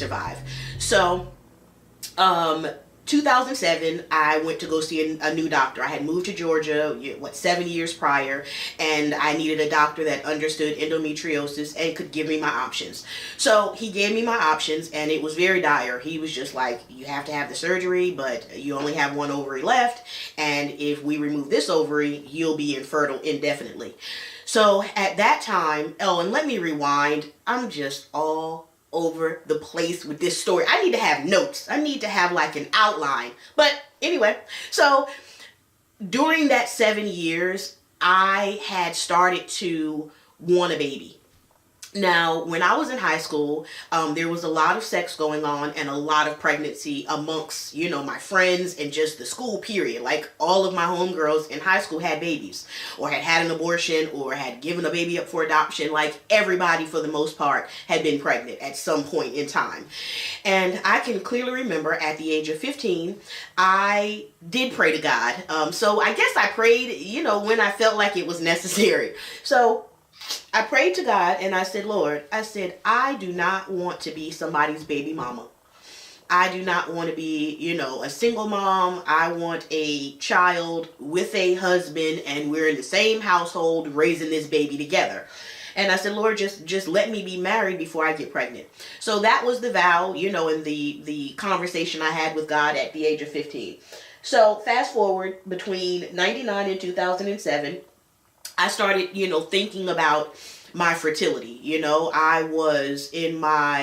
survive. So, 2007, I went to go see a new doctor. I had moved to Georgia, 7 years prior, and I needed a doctor that understood endometriosis and could give me my options. So he gave me my options, and it was very dire. He was just like, you have to have the surgery, but you only have one ovary left, and if we remove this ovary, you'll be infertile indefinitely. So at that time, oh, and let me rewind, I'm just all over the place with this story. I need to have notes. I need to have like an outline. But anyway, so during that 7 years, I had started to want a baby. Now, when I was in high school, there was a lot of sex going on and a lot of pregnancy amongst, my friends and just the school period. Like all of my homegirls in high school had babies or had had an abortion or had given a baby up for adoption. Like everybody, for the most part, had been pregnant at some point in time. And I can clearly remember at the age of 15, I did pray to God. So I guess I prayed, when I felt like it was necessary. So I prayed to God and I said, Lord, I do not want to be somebody's baby mama. I do not want to be, a single mom. I want a child with a husband and we're in the same household raising this baby together. And I said, Lord, just let me be married before I get pregnant. So that was the vow, and the conversation I had with God at the age of 15. So fast forward between 99 and 2007. I started, thinking about my fertility. I was in my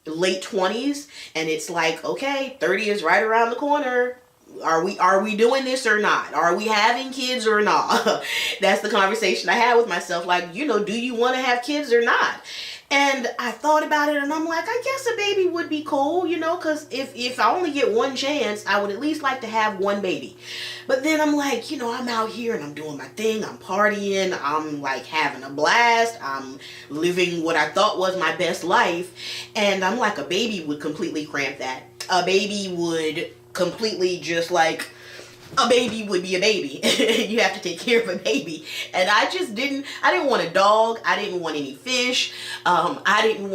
late 20s and it's like, okay, 30 is right around the corner. Are we doing this or not? Are we having kids or not? That's the conversation I had with myself. Like, do you want to have kids or not? And I thought about it and I'm like, I guess a baby would be cool, because if I only get one chance, I would at least like to have one baby. But then I'm like, I'm out here and I'm doing my thing. I'm partying. I'm like having a blast. I'm living what I thought was my best life. And I'm like, a baby would completely cramp that. A baby would completely just like... A baby would be a baby. You have to take care of a baby. And I didn't want a dog. I didn't want any fish. I didn't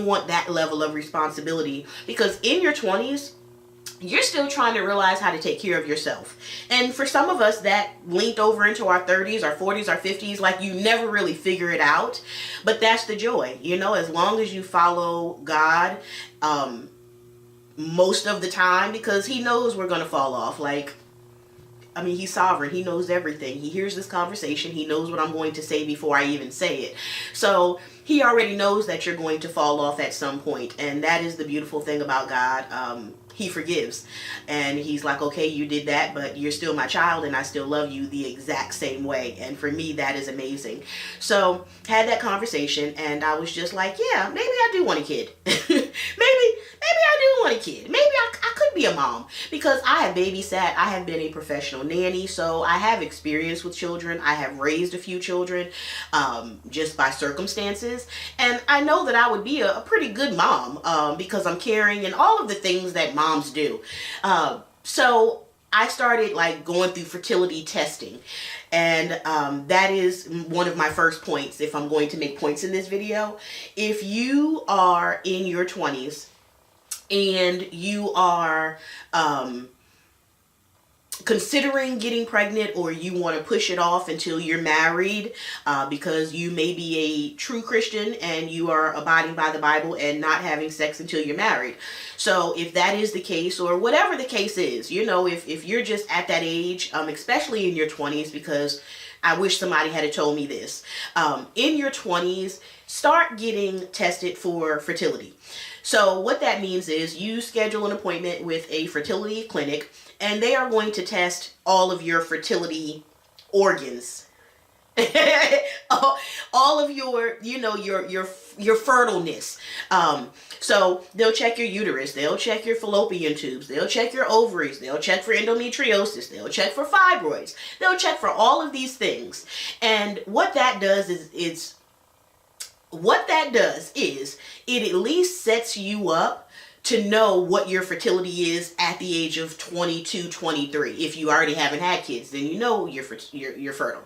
want that level of responsibility, because in your 20s, you're still trying to realize how to take care of yourself. And for some of us, that linked over into our 30s, our 40s, our 50s, like you never really figure it out. But that's the joy, as long as you follow God, most of the time, because he knows we're going to fall off. He's sovereign. He knows everything. He hears this conversation. He knows what I'm going to say before I even say it. So he already knows that you're going to fall off at some point. And that is the beautiful thing about God. He forgives. And he's like, okay, you did that, but you're still my child and I still love you the exact same way. And for me, that is amazing. So had that conversation and I was just like, yeah, maybe I do want a kid. Maybe I do want a kid. Maybe I could be a mom, because I have babysat. I have been a professional nanny, so I have experience with children. I have raised a few children just by circumstances. And I know that I would be a pretty good mom because I'm caring and all of the things that moms do. So I started going through fertility testing. And that is one of my first points if I'm going to make points in this video. If you are in your 20s and you are considering getting pregnant, or you want to push it off until you're married because you may be a true Christian and you are abiding by the Bible and not having sex until you're married. So if that is the case, or whatever the case is, if you're just at that age, especially in your 20s, because I wish somebody had told me this, in your 20s, start getting tested for fertility. So what that means is you schedule an appointment with a fertility clinic and they are going to test all of your fertility organs. all of your, your fertileness. So they'll check your uterus, they'll check your fallopian tubes, they'll check your ovaries, they'll check for endometriosis, they'll check for fibroids, they'll check for all of these things. And what that does is it at least sets you up to know what your fertility is at the age of 22, 23. If you already haven't had kids, then you know you're fertile.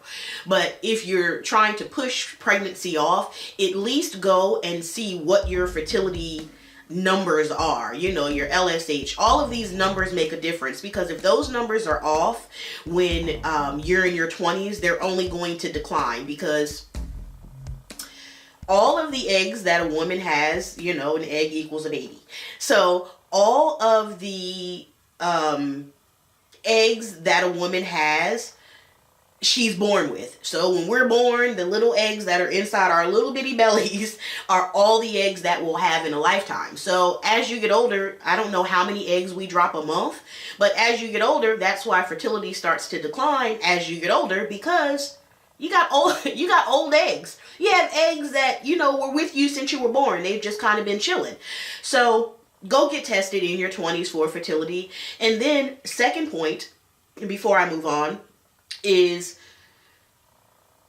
But if you're trying to push pregnancy off, at least go and see what your fertility numbers are, you know, your LSH. All of these numbers make a difference, because if those numbers are off when you're in your 20s, they're only going to decline, because all of the eggs that a woman has, you know, an egg equals a baby. So all of the eggs that a woman has, she's born with. So when we're born, the little eggs that are inside our little bitty bellies are all the eggs that we'll have in a lifetime. So as you get older, I don't know how many eggs we drop a month, but as you get older, that's why fertility starts to decline as you get older, because you got old eggs. You have eggs that, you know, were with you since you were born. They've just kind of been chilling. So go get tested in your 20s for fertility. And then second point, before I move on, is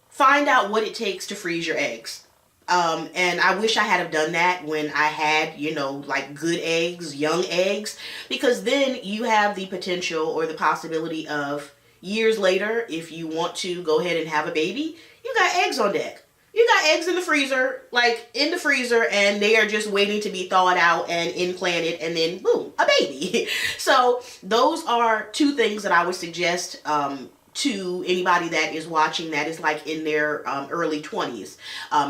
find out what it takes to freeze your eggs. And I wish I had have done that when I had, you know, like good eggs, young eggs, because then you have the potential or the possibility of years later, if you want to go ahead and have a baby, you got eggs on deck. You got eggs in the freezer, and they are just waiting to be thawed out and implanted, and then boom, a baby. So those are two things that I would suggest to anybody that is watching that is like in their early 20s,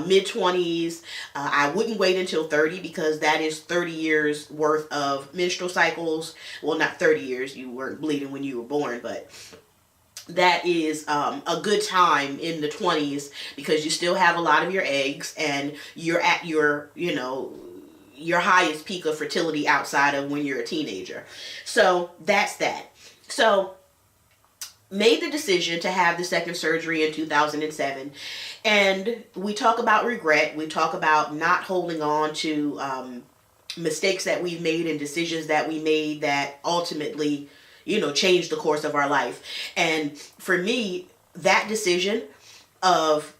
mid 20s. I wouldn't wait until 30, because that is 30 years worth of menstrual cycles. Well, not 30 years, you weren't bleeding when you were born, but that is a good time in the 20s, because you still have a lot of your eggs and you're at your, you know, your highest peak of fertility outside of when you're a teenager. So that's that. So made the decision to have the second surgery in 2007. And we talk about regret. We talk about not holding on to mistakes that we've made and decisions that we made that ultimately, you know, changed the course of our life. And for me, that decision of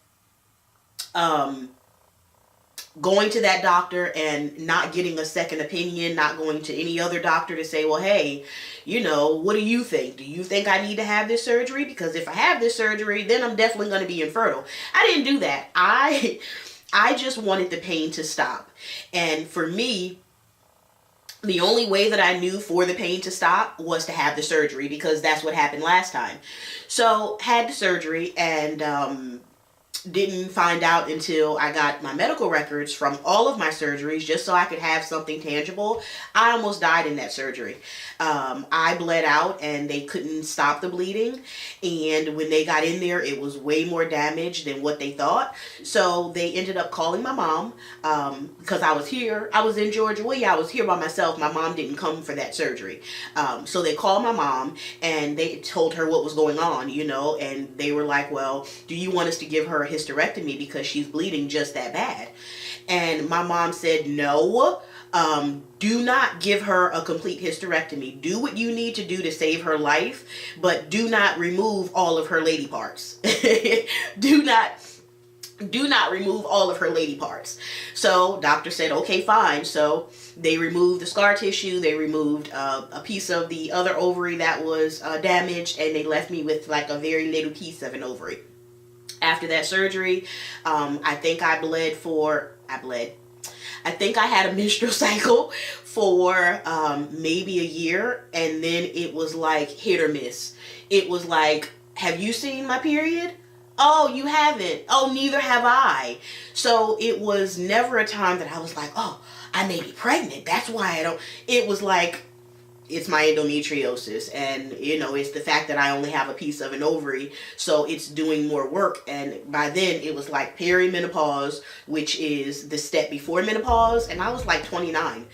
going to that doctor and not getting a second opinion, not going to any other doctor to say, well, hey, you know, what do you think? Do you think I need to have this surgery? Because if I have this surgery, then I'm definitely going to be infertile. I didn't do that. I just wanted the pain to stop. And for me, the only way that I knew for the pain to stop was to have the surgery, because that's what happened last time. So had the surgery, and didn't find out until I got my medical records from all of my surgeries, just so I could have something tangible. I almost died in that surgery. I bled out and they couldn't stop the bleeding. And when they got in there, it was way more damage than what they thought. So they ended up calling my mom, because I was here. I was in Georgia. Well, yeah, I was here by myself. My mom didn't come for that surgery. So they called my mom and they told her what was going on, you know, and they were like, well, do you want us to give her a hysterectomy because she's bleeding just that bad? And my mom said, no, do not give her a complete hysterectomy. Do what you need to do to save her life, but do not remove all of her lady parts. do not remove all of her lady parts. So doctor said, okay, fine. So they removed the scar tissue. They removed a piece of the other ovary that was damaged, and they left me with like a very little piece of an ovary. After that surgery, I think I think I had a menstrual cycle for maybe a year, and then it was like hit or miss. It was like, have you seen my period? Oh, you haven't. Oh, neither have I. So it was never a time that I was like, oh, I may be pregnant. That's why I don't. It was like, it's my endometriosis, and you know, it's the fact that I only have a piece of an ovary, so it's doing more work. And by then it was like perimenopause, which is the step before menopause, and I was like 29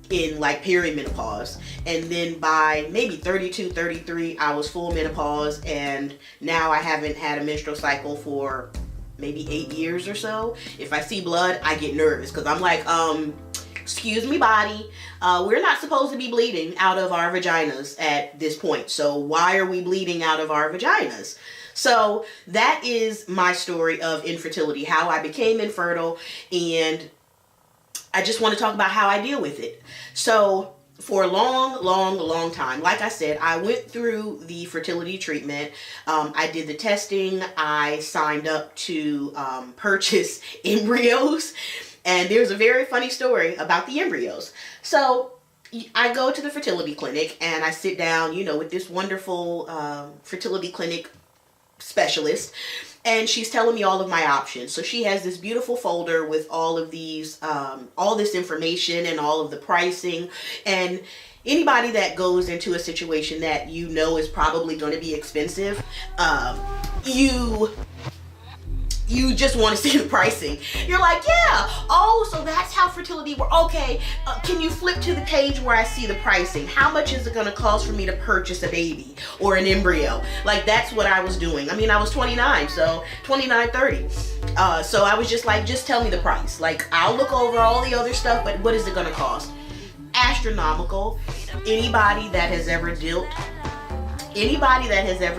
in like perimenopause. And then by maybe 32, 33, I was full menopause, and now I haven't had a menstrual cycle for maybe 8 years or so. If I see blood, I get nervous, because I'm like, excuse me, body, we're not supposed to be bleeding out of our vaginas at this point. So why are we bleeding out of our vaginas? So that is my story of infertility, how I became infertile. And I just want to talk about how I deal with it. So for a long time, like I said, I went through the fertility treatment. I did the testing. I signed up to purchase embryos. And there's a very funny story about the embryos. So I go to the fertility clinic and I sit down, with this wonderful fertility clinic specialist. And she's telling me all of my options. So she has this beautiful folder with all of these, all this information and all of the pricing. And anybody that goes into a situation that is probably going to be expensive, you just want to see the pricing. You're like, yeah, oh, so that's how fertility works. Okay, can you flip to the page where I see the pricing? How much is it going to cost for me to purchase a baby or an embryo? Like, that's what I was doing. I mean, I was 29, so 29, 30. So I was just like, just tell me the price. Like, I'll look over all the other stuff, but what is it going to cost? Astronomical. Anybody that has ever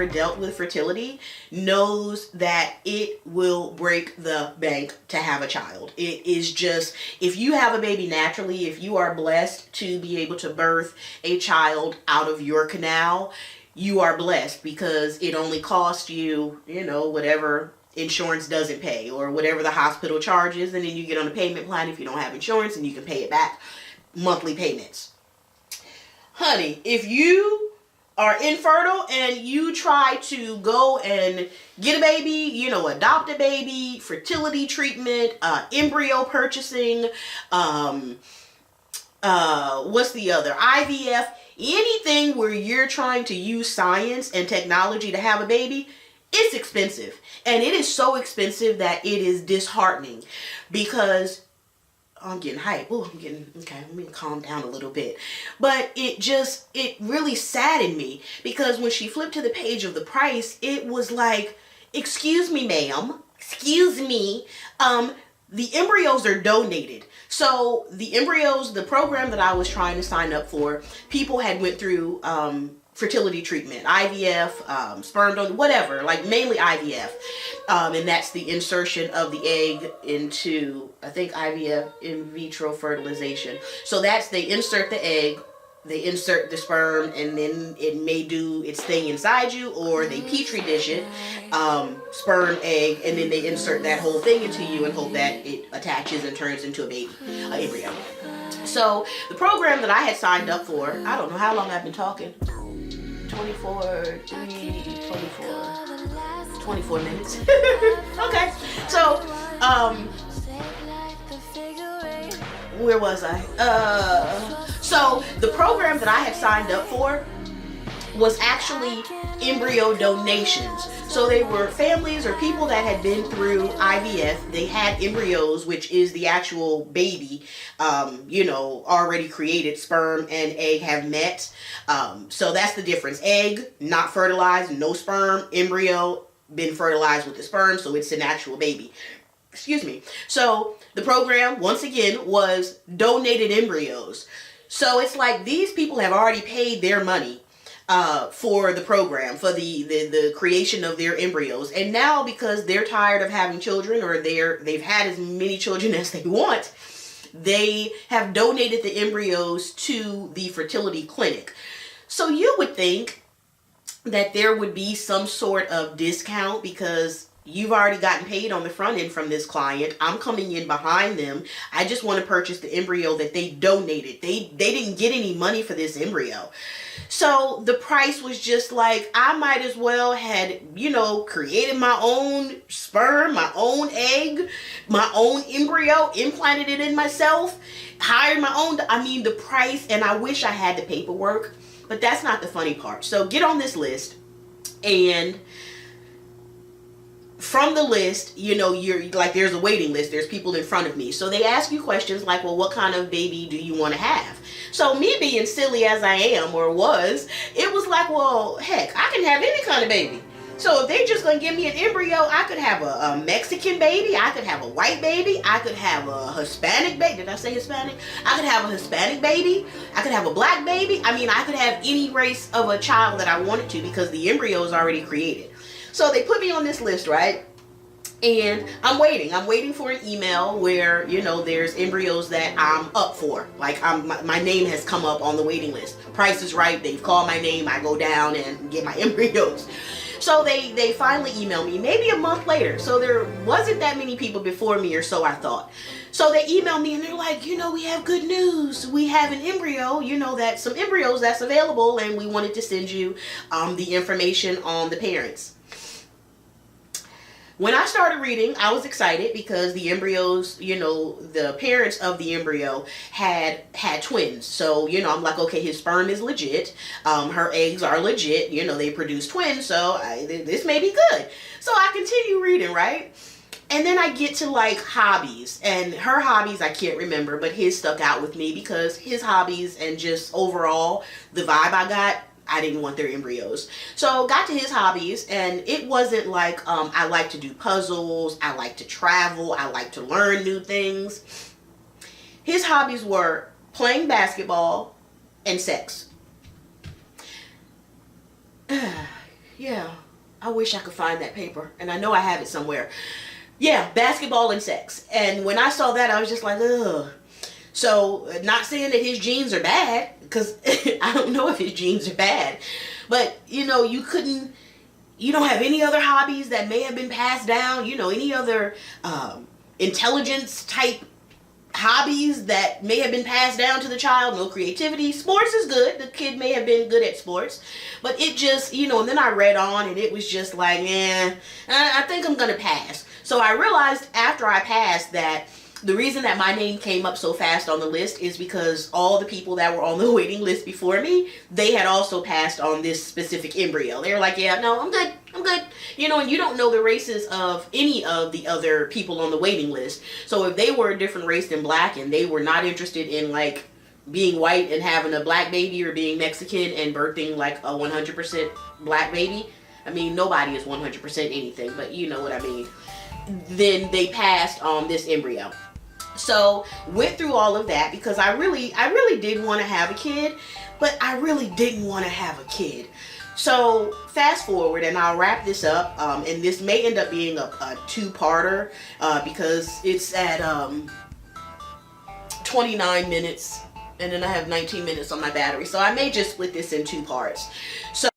dealt with fertility knows that it will break the bank to have a child. It is just, if you have a baby naturally, if you are blessed to be able to birth a child out of your canal, you are blessed, because it only costs you, whatever insurance doesn't pay, or whatever the hospital charges, and then you get on a payment plan if you don't have insurance, and you can pay it back, monthly payments. Honey, if you are infertile and you try to go and get a baby, adopt a baby, fertility treatment, embryo purchasing, what's the other? IVF, anything where you're trying to use science and technology to have a baby, it's expensive. And it is so expensive that it is disheartening, because I'm getting hyped. Oh, okay, let me calm down a little bit. But it really saddened me, because when she flipped to the page of the price, it was like, excuse me, ma'am, the embryos are donated. So the embryos, the program that I was trying to sign up for, people had went through fertility treatment, IVF, sperm donor, whatever, like mainly IVF. And that's the insertion of the egg into, I think, IVF, in vitro fertilization. So they insert the egg, they insert the sperm, and then it may do its thing inside you, or they petri dish it, sperm, egg, and then they insert that whole thing into you and hope that it attaches and turns into a baby, an embryo. So the program that I had signed up for, I don't know how long I've been talking. 24 minutes. Okay, so where was I? So the program that I had signed up for was actually embryo donations. So they were families or people that had been through IVF. They had embryos, which is the actual baby, already created. Sperm and egg have met. So that's the difference. Egg, not fertilized, no sperm. Embryo, been fertilized with the sperm, so it's an actual baby. Excuse me. So the program, once again, was donated embryos. So it's like these people have already paid their money for the program, for the creation of their embryos. And now, because they're tired of having children, or they've had as many children as they want, they have donated the embryos to the fertility clinic. So you would think that there would be some sort of discount, because you've already gotten paid on the front end from this client. I'm coming in behind them. I just want to purchase the embryo that they donated. They didn't get any money for this embryo. So the price was just like, I might as well had, created my own sperm, my own egg, my own embryo, implanted it in myself, hired my own. The price, and I wish I had the paperwork, but that's not the funny part. So get on this list, and from the list, you're like, there's a waiting list. There's people in front of me. So they ask you questions like, well, what kind of baby do you want to have? So me being silly as I am, or was, it was like, well, heck, I can have any kind of baby. So if they're just going to give me an embryo, I could have a Mexican baby. I could have a white baby. I could have a Hispanic baby. Did I say Hispanic? I could have a Hispanic baby. I could have a black baby. I could have any race of a child that I wanted to, because the embryo is already created. So they put me on this list, right? And I'm waiting for an email where, you know, there's embryos that I'm up for. Like my name has come up on the waiting list. Price is right. They've called my name. I go down and get my embryos. So they finally emailed me maybe a month later. So there wasn't that many people before me, or so I thought. So they emailed me and they're like, you know, we have good news. We have an embryo, you know, that some embryos that's available, and we wanted to send you the information on the parents. When I started reading, I was excited because the embryos, you know, the parents of the embryo had twins. So, you know, I'm like, okay, his sperm is legit. Her eggs are legit. You know, they produce twins. So this may be good. So I continue reading, right? And then I get to like hobbies, and her hobbies I can't remember, but his stuck out with me because his hobbies and just overall the vibe I got, I didn't want their embryos. So got to his hobbies, and it wasn't like I like to do puzzles, I like to travel, I like to learn new things. His hobbies were playing basketball and sex. Yeah, I wish I could find that paper, and I know I have it somewhere. Yeah, basketball and sex. And when I saw that, I was just like, ugh. So, not saying that his genes are bad, because I don't know if his genes are bad. But, you know, you don't have any other hobbies that may have been passed down, you know, any other intelligence type hobbies that may have been passed down to the child. No creativity. Sports is good. The kid may have been good at sports. But it just, you know, and then I read on, and it was just like, I think I'm going to pass. So I realized after I passed that the reason that my name came up so fast on the list is because all the people that were on the waiting list before me, they had also passed on this specific embryo. They were like, yeah, no, I'm good. You know, and you don't know the races of any of the other people on the waiting list. So if they were a different race than black and they were not interested in like being white and having a black baby, or being Mexican and birthing like a 100% black baby, I mean, nobody is 100% anything, but you know what I mean. Then they passed on this embryo. So went through all of that because I really did want to have a kid, but I really didn't want to have a kid. So fast forward, and I'll wrap this up, and this may end up being a two-parter because it's at 29 minutes, and then I have 19 minutes on my battery. So I may just split this in two parts. So